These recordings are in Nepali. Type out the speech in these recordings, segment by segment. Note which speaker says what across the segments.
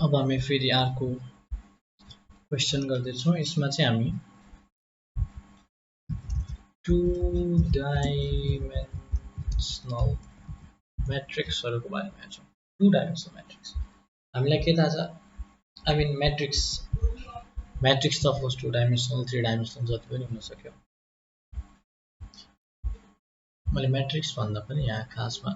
Speaker 1: अब हामी फेरि अर्को क्वेसन गर्दैछौँ। यसमा चाहिँ हामी टु डाइमेन्सनल म्याट्रिक्सहरूको बारेमा हेर्छौँ। टु डाइमेन्सनल म्याट्रिक्स हामीलाई के थाहा छ? आई मिन म्याट्रिक्स त first two dimensional, three dimensional जति पनि हुन सक्यो। मैले म्याट्रिक्स भन्दा पनि यहाँ खासमा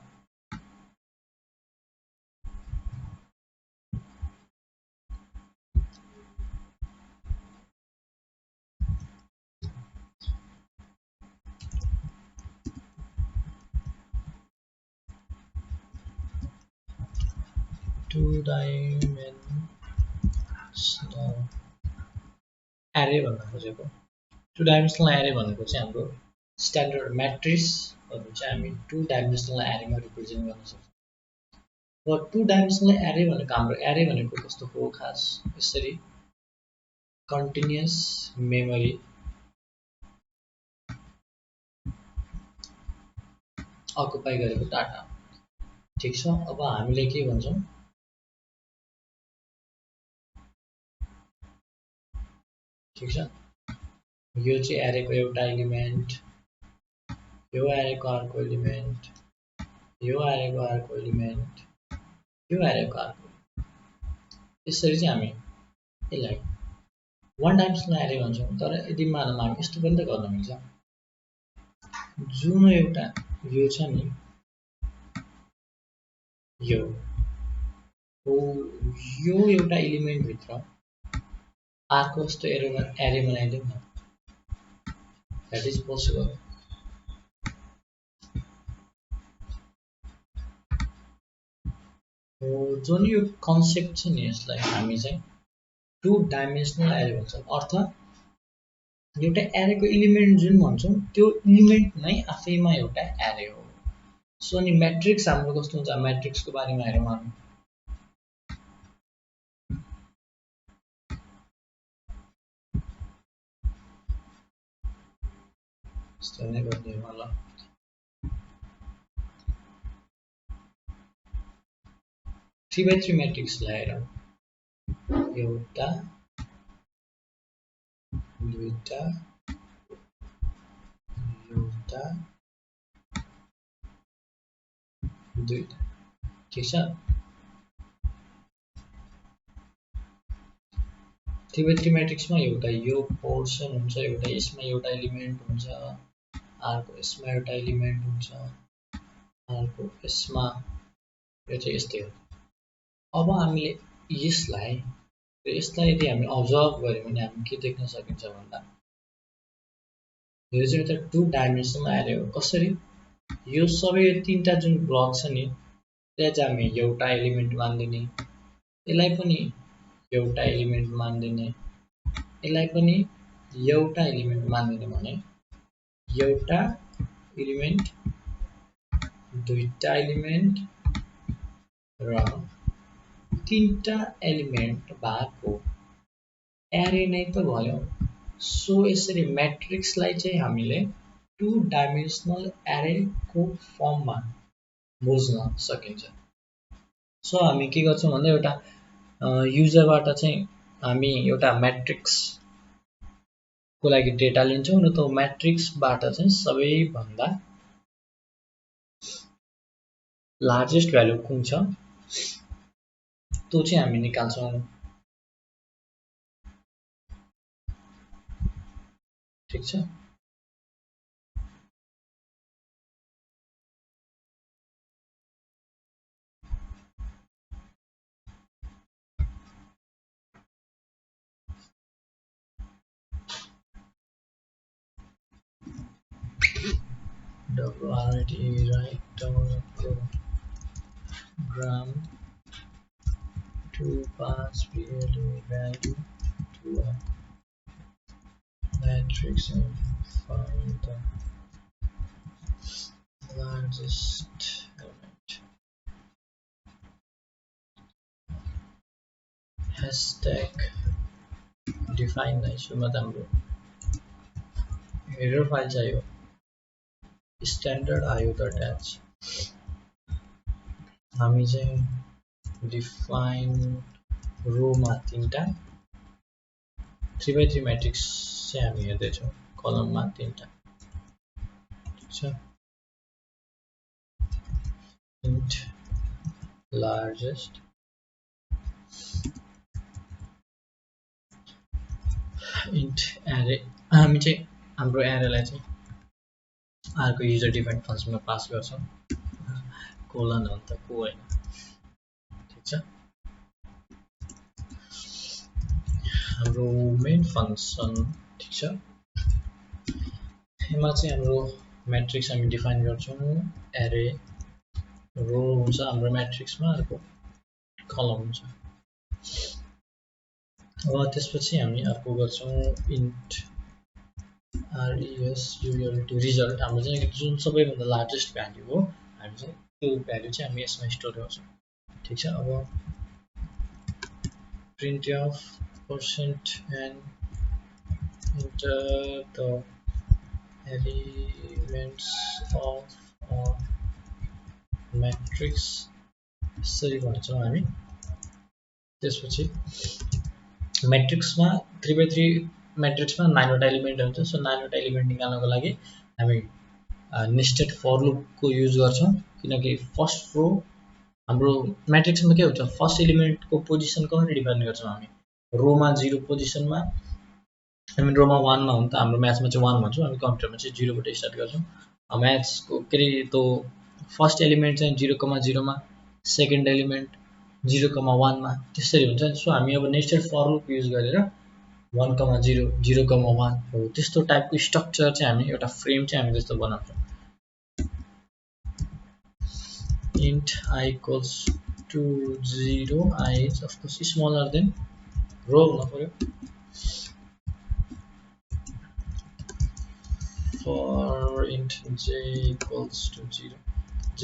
Speaker 1: टु डाइमेन्सनल एरे भन्न खोजेको। टु डाइमेन्सनल एरे भनेको चाहिँ हाम्रो स्ट्यान्डर्ड म्याट्रिक्सहरू चाहिँ हामी टु डाइमेन्सनल एरेमा रिप्रेजेन्ट गर्न सक्छौँ। र टु डाइमेन्सनल एरे भनेको हाम्रो एरे भनेको कस्तो हो खास यसरी कन्टिन्युअस मेमोरी अकुपाई गरेको डाटा। ठिक छ, अब हामीले के भन्छौँ? ठिक छ, यो चाहिँ एरेको एउटा एलिमेन्ट, यो एरेको अर्को एलिमेन्ट, यो एरेको अर्को एलिमेन्ट, यो एरेको अर्को। यसरी चाहिँ हामी यसलाई वान डाइमेन्सनल एरे भन्छौँ। तर यदि मानौँ हामी यस्तो पनि त गर्न मिल्छ, जुन एउटा यो छ नि, यो एउटा एलिमेन्ट भित्र अर्को जस्तो एरे बनाइदिउँ न। That is possible. जुन यो कन्सेप्ट छ नि, यसलाई हामी चाहिँ टु डाइमेन्सनल एरे भन्छौँ। अर्थ एउटा एरेको एलिमेन्ट जुन भन्छौँ त्यो एलिमेन्ट नै आफैमा एउटा एरे हो। सो अनि म्याट्रिक्स हाम्रो कस्तो हुन्छ? म्याट्रिक्सको बारेमा हेरौँ हामी। यस्तो नै गरिदिउँ होला। थ्री बाई थ्री म्याट्रिक्सलाई हेरौँ। एउटा, दुईटा, एउटा, दुईटा। ठिक छ, थ्री बाई थ्री म्याट्रिक्समा एउटा यो पोर्सन हुन्छ, एउटा यसमा एउटा एलिमेन्ट हुन्छ, अर्को यसमा एउटा एलिमेन्ट हुन्छ, अर्को यसमा, यो चाहिँ यस्तै हो। अब हामीले यसलाई यदि हामी अब्जर्भ गऱ्यौँ भने हामी के देख्न सकिन्छ भन्दा यो चाहिँ एउटा टु डाइमेन्सनल एरे हो। कसरी? यो सबै तीनटा जुन ब्लक छ नि, त्यसलाई चाहिँ हामी एउटा एलिमेन्ट मानिदिने, यसलाई पनि एउटा एलिमेन्ट मानिदिने, यसलाई पनि एउटा एलिमेन्ट मानिदिने भने एउटा एलिमेन्ट, दुईटा एलिमेन्ट र तीनटा एलिमेन्ट भएको एरे नै त भयो। सो यसरी म्याट्रिक्सलाई चाहिँ हामीले टु डाइमेन्सनल एरेको फर्ममा बुझ्न सकिन्छ। सो हामी के गर्छौँ भन्दा एउटा युजरबाट चाहिँ हामी एउटा म्याट्रिक्सको लागि डेटा लिन्छौँ र त्यो म्याट्रिक्सबाट चाहिँ सबैभन्दा लार्जेस्ट भ्यालु कुन छ त्यो चाहिँ हामी निकाल्छौँ। ठिक छ, WRIT write down a program to pass value to a matrix and find the largest element. Hashtag define सुरुमा त हाम्रो हेडर फाइल चाहियो, स्ट्यान्डर्ड आयो त अट्याच। हामी चाहिँ डिफाइन रोमा 3टा 3x3 म्याट्रिक्स चाहिँ हामी हेर्दैछौँ कलममा 3टा ठीक छ int largest int array हामी चाहिँ हाम्रो arrayलाई चाहिँ अर्को युजर डिफाइन्ड फंक्सनमा पास गर्छौँ कोलन हो त को हैन ठीक छ हाम्रो मेन फंक्सन ठीक छ यसमा चाहिँ हाम्रो म्याट्रिक्स हामी डिफाइन गर्छौँ एरे रो हुन्छ हाम्रो म्याट्रिक्समा अर्को कलम हुन्छ अब त्यसपछि हामी अर्को गर्छौँ इन्ट result रिजल्ट हाम्रो चाहिँ जुन सबैभन्दा लार्जेस्ट भ्यालु हो हामी चाहिँ त्यो भ्यालु चाहिँ हामी यसमा स्टोर गर्छौँ ठीक छ अब printf %n enter the elements of a matrix यसरी भन्छौँ हामी त्यसपछि म्याट्रिक्समा 3x3 म्याट्रिक्समा 9 वटा एलिमेन्ट हुन्छ सो 9 वटा एलिमेन्ट निकाल्नको लागि हामी नेस्टेड फर लुपको युज गर्छौँ किनकि फर्स्ट रो हाम्रो म्याट्रिक्समा के हुन्छ फर्स्ट एलिमेन्टको पोजिसन कसरी डिफाइन गर्छौँ हामी रोमा 0 पोजिसनमा हामी रोमा 1 मा हो नि त हाम्रो म्याथ्समा चाहिँ 1 भन्छौँ हामी कम्प्युटरमा चाहिँ 0 बाट स्टार्ट गर्छौँ म्याथ्सको के रे त्यो फर्स्ट एलिमेन्ट चाहिँ 0,0 मा सेकेन्ड एलिमेन्ट 0,1 मा त्यसरी हुन्छ सो हामी अब नेस्टेड फर लुप युज गरेर 1,0 0,1 हो त्यस्तो टाइपको स्ट्रक्चर चाहिँ हामी एउटा फ्रेम चाहिँ हामी जस्तो बनाउँछौँ int I equals to 0 I is of course smaller than row हुनु पर्यो for int j equals to 0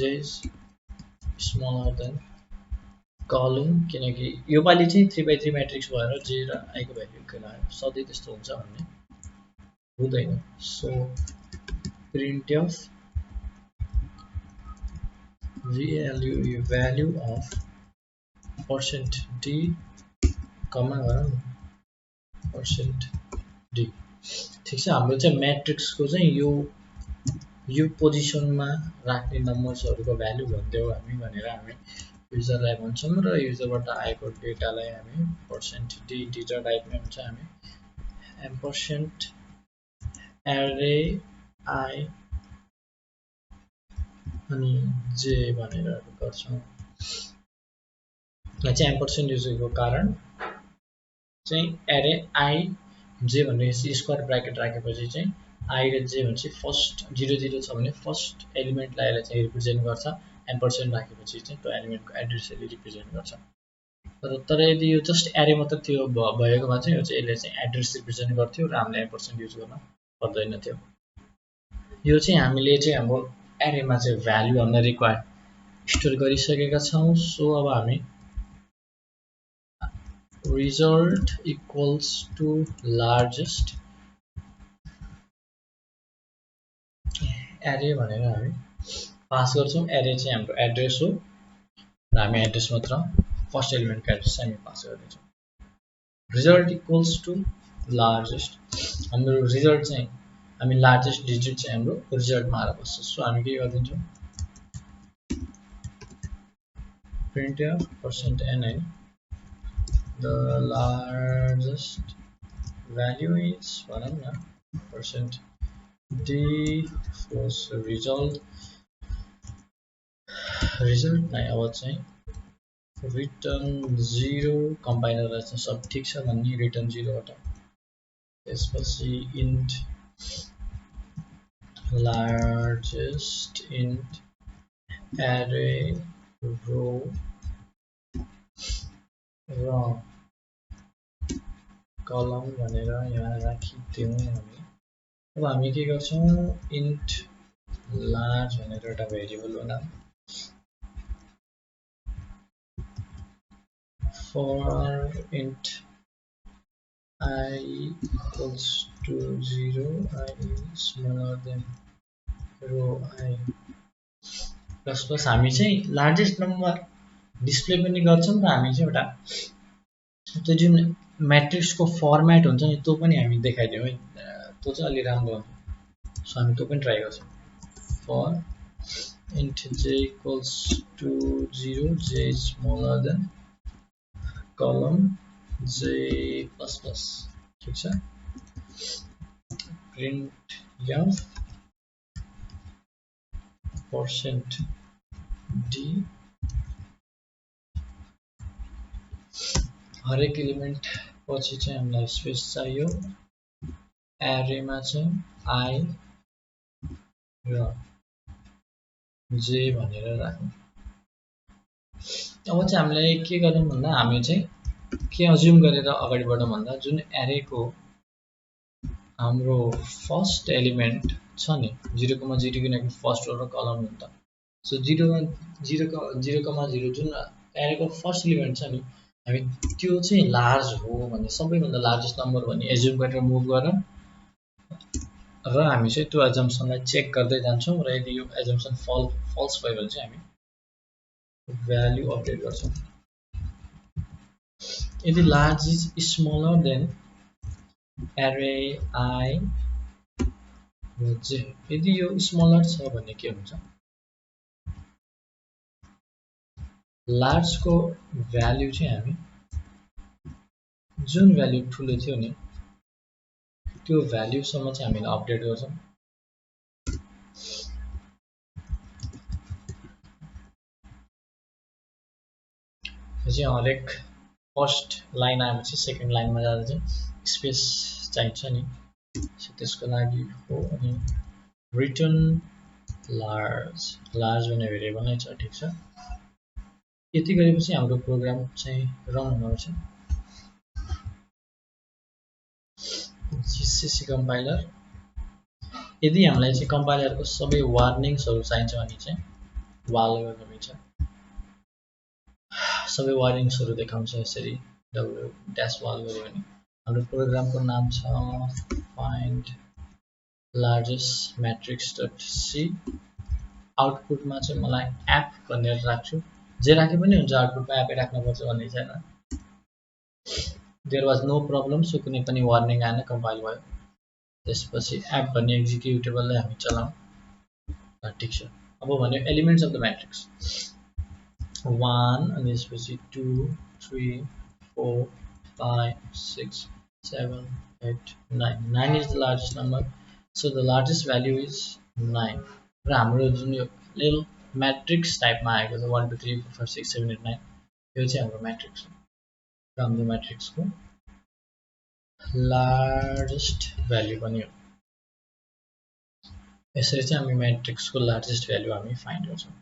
Speaker 1: j is smaller than column किनकि यो पालि चाहिँ 3x3 म्याट्रिक्स भएर j र i को भ्यालु एकै आयो सधैँ त्यस्तो हुन्छ भन्ने हुँदैन so printf value of %d कमा गरौँ %d ठीक छ हाम्रो चाहिँ म्याट्रिक्सको चाहिँ यो पोजिसनमा राख्ने नम्बर्सहरुको भ्यालु भन्दैौ हामी भनेर हामी युजरलाई भन्छौँ र युजरबाट आएको डेटालाई हामी %d इन्टिजर टाइपमा हुन्छ हामी ampersand array I अनि j भनेर गर्छौँ यहाँ चाहिँ एम्परसेन्ड युज गरेको कारण चाहिँ एरे I j भनेपछि स्क्वायर ब्र्याकेट राखेपछि चाहिँ I र j भनेपछि फर्स्ट 0 0 छ भने फर्स्ट एलिमेन्टलाई यसले चाहिँ रिप्रेजेन्ट गर्छ एम्परसेन्ड राखेपछि चाहिँ त्यो एलिमेन्टको एड्रेसले रिप्रेजेन्ट गर्छ तर यदि यो जस्ट एरे मात्र थियो भएकोमा चाहिँ यो चाहिँ यसले चाहिँ एड्रेस रिप्रेजेन्ट गर्थ्यो र हामीले एम्परसेन्ड युज गर्न पर्दैन थियो यो चाहिँ हामीले चाहिँ हाम्रो एरेमा चाहिँ भ्यालु गर्न रिक्वायर स्टोर गरिसकेका छौं सो अब हामी result equals to largest array भनेर हामी पास गर्छौं array चाहिँ हाम्रो एड्रेस हो र हामी एड्रेस मात्र फर्स्ट एलिमेन्टको एड्रेस हामी पास गर्दैछौं result equals to largest हाम्रो रिजल्ट चाहिँ हामी लार्जेस्ट डिजिट चाहिँ हाम्रो रिजल्टमा आएर बस्छ सो हामी के गर्दिन्छौं printf %n है the largest value is %d plus result नै अब चाहिँ return 0 कम्पाइलरलाई चाहिँ सब ठीक छ भन्ने return 0 बाट त्यसपछि int largest int array row र कलम भनेर यहाँ राखिदियौं हामी अब हामी के गर्छौं int large भनेर एउटा भेरिएबल बनाऊ for int I equals to 0 I is smaller than row I plus plus हामी चाहिँ लार्जेस्ट नम्बर डिस्प्ले पनि गर्छौं र हामी चाहिँ एउटा त्यो जुन म्याट्रिक्सको फर्मेट हुन्छ नि त्यो पनि हामी देखाइदिउँ है, त्यो चाहिँ अलि राम्रो हुन्छ। सो हामी त्यो पनि ट्राई गर्छौँ। For int j equals to 0, j is smaller than column j plus plus, ठिक छ। print f percent d हरेक एलिमेन्ट पछि चाहिँ हामीलाई स्पेस चाहियो, एरेमा चाहिँ I र j भनेर राख्नु। अब चाहिँ हामीले के गरौँ भन्दा हामी चाहिँ के अज्युम गरेर अगाडि बढौँ भन्दा जुन एरेको हाम्रो फर्स्ट एलिमेन्ट छ नि 0,0 किनकि फर्स्ट रो र कलम हो नि त। सो 0,0 जुन एरेको फर्स्ट एलिमेन्ट छ नि हामी त्यो चाहिँ लार्ज हो भन्ने सबैभन्दा लार्जेस्ट नम्बर भन्ने एज्युम गरेर मुभ गरेर र हामी चाहिँ त्यो एजम्पसनलाई चेक गर्दै जान्छौँ र यदि यो एजम्पसन फल्स भयो भने चाहिँ हामी भ्यालु अपडेट गर्छौँ। यदि लार्ज इज स्मलर देन एरे I र j, यदि यो स्मलर छ भने के हुन्छ, लार्जको भ्यालु चाहिँ हामी जुन भ्यालु ठुलो थियो नि त्यो भ्यालुसम्म चाहिँ हामीले अपडेट गर्छौँ। चाहिँ हरेक फर्स्ट लाइन आएपछि सेकेन्ड लाइनमा जाँदा चाहिँ स्पेस चाहिन्छ नि, सो त्यसको लागि हो। अनि रिटर्न लार्ज भन्ने भेरिएबल नै छ, ठिक छ। यति गरेपछि हाम्रो प्रोग्राम चाहिँ रन हुनुहुन्छ। जीसीसी कम्पाइलर, यदि हामीलाई चाहिँ कम्पाइलरको सबै वार्निङ्सहरू चाहिन्छ भने चाहिँ वाल गर्नु मिल्छ। सबै वार्निङ्सहरू देखाउँछ यसरी डब्ल्यु ड्यास वाल गर्यो भने। हाम्रो प्रोग्रामको नाम छ find largest matrix dot C. आउटपुटमा चाहिँ मलाई एप भनेर राख्छु, जे राखे पनि हुन्छ, आउटपुटमा एपै राख्नुपर्छ भन्ने छैन। There was no problem, so कुनै पनि वार्निङ आएन, कम्पाइल भयो। त्यसपछि एप भन्ने एक्जिक्युटेबललाई हामी चलाउँ, ठिक छ। अब भन्यो एलिमेन्ट्स अफ द म्याट्रिक्स 1 अनि त्यसपछि 2 3 4 5 6 7 8 9, 9 is the largest number, so the largest value is 9। र हाम्रो जुन यो लिटल म्याट्रिक्स टाइपमा आएको छ 1 2 3 4 5 6 7 8 9, यो चाहिँ हाम्रो म्याट्रिक्स हो। र हाम्रो म्याट्रिक्सको लार्जेस्ट भ्यालु पनि हो। यसरी चाहिँ हामी म्याट्रिक्सको लार्जेस्ट भ्यालु हामी फाइन्ड गर्छौँ।